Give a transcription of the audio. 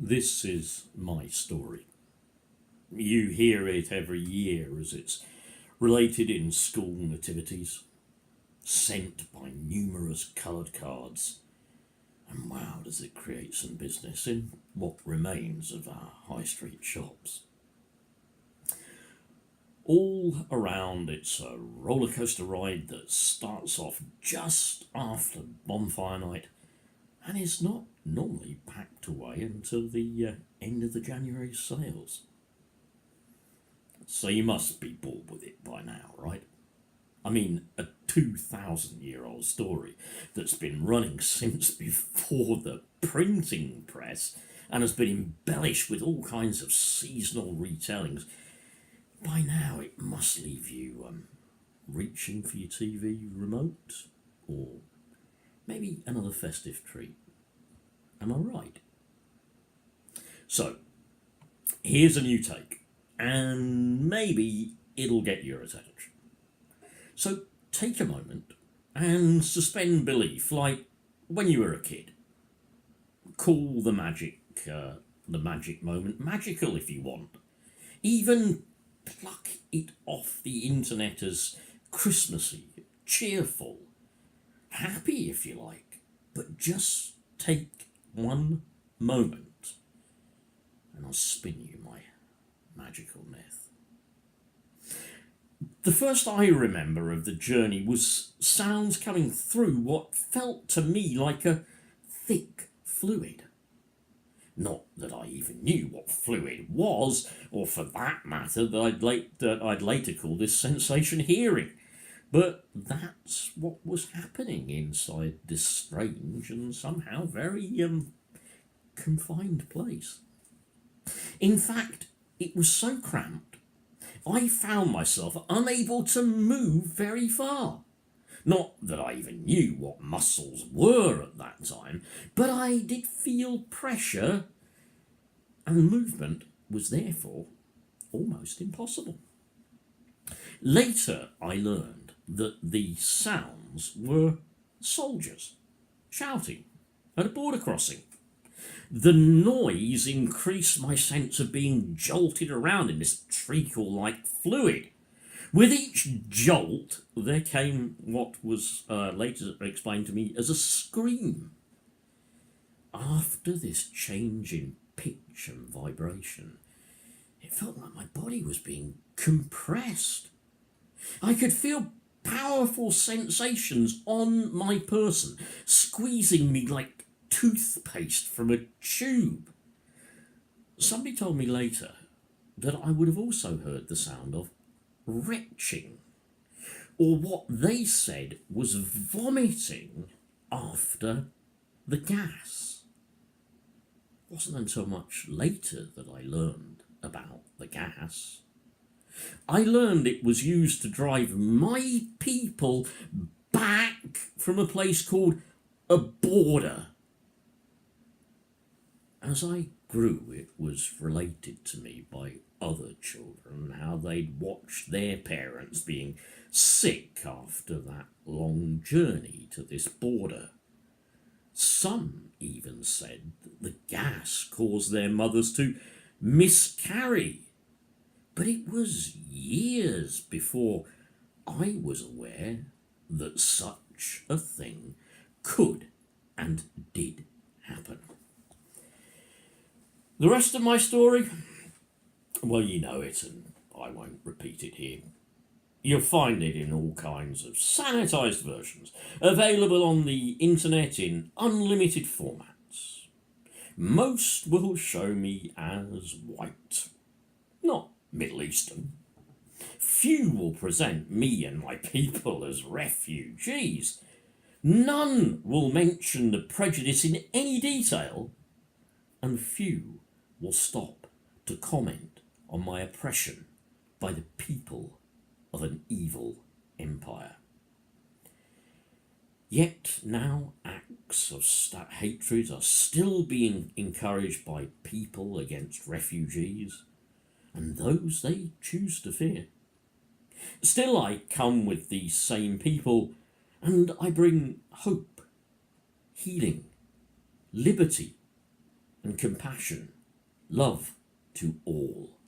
This is my story. You hear it every year as it's related in school nativities, sent by numerous coloured cards, and wow, does it create some business in what remains of our high street shops. All around, it's a roller coaster ride that starts off just after bonfire night and is not normally packed away until the end of the January sales. So you must be bored with it by now, right? I mean, a 2,000-year-old story that's been running since before the printing press and has been embellished with all kinds of seasonal retellings. By now, it must leave you reaching for your TV remote, or maybe another festive treat. Am I right? So, here's a new take, and maybe it'll get your attention. So, take a moment and suspend belief, like when you were a kid. Call the magic moment magical if you want. Even pluck it off the internet as Christmassy, cheerful, happy if you like, but just take one moment and I'll spin you my magical myth. The first I remember of the journey was sounds coming through what felt to me like a thick fluid. Not that I even knew what fluid was, or for that matter that I'd later call this sensation hearing. But that's what was happening inside this strange and somehow very confined place. In fact, it was so cramped, I found myself unable to move very far. Not that I even knew what muscles were at that time, but I did feel pressure, and movement was therefore almost impossible. Later, I learned that the sounds were soldiers shouting at a border crossing. The noise increased my sense of being jolted around in this treacle-like fluid. With each jolt, there came what was later explained to me as a scream. After this change in pitch and vibration, it felt like my body was being compressed. I could feel powerful sensations on my person, squeezing me like toothpaste from a tube. Somebody told me later that I would have also heard the sound of retching, or what they said was vomiting after the gas. It wasn't until much later that I learned about the gas. I learned it was used to drive my people back from a place called a border. As I grew, it was related to me by other children, how they'd watched their parents being sick after that long journey to this border. Some even said that the gas caused their mothers to miscarry. But it was years before I was aware that such a thing could and did happen. The rest of my story, well, you know it, and I won't repeat it here. You'll find it in all kinds of sanitised versions, available on the internet in unlimited formats. Most will show me as white, not Middle Eastern. Few will present me and my people as refugees. None will mention the prejudice in any detail, and few will stop to comment on my oppression by the people of an evil empire. Yet now acts of hatred are still being encouraged by people against refugees and those they choose to fear. Still, I come with these same people and I bring hope, healing, liberty, and compassion, love to all.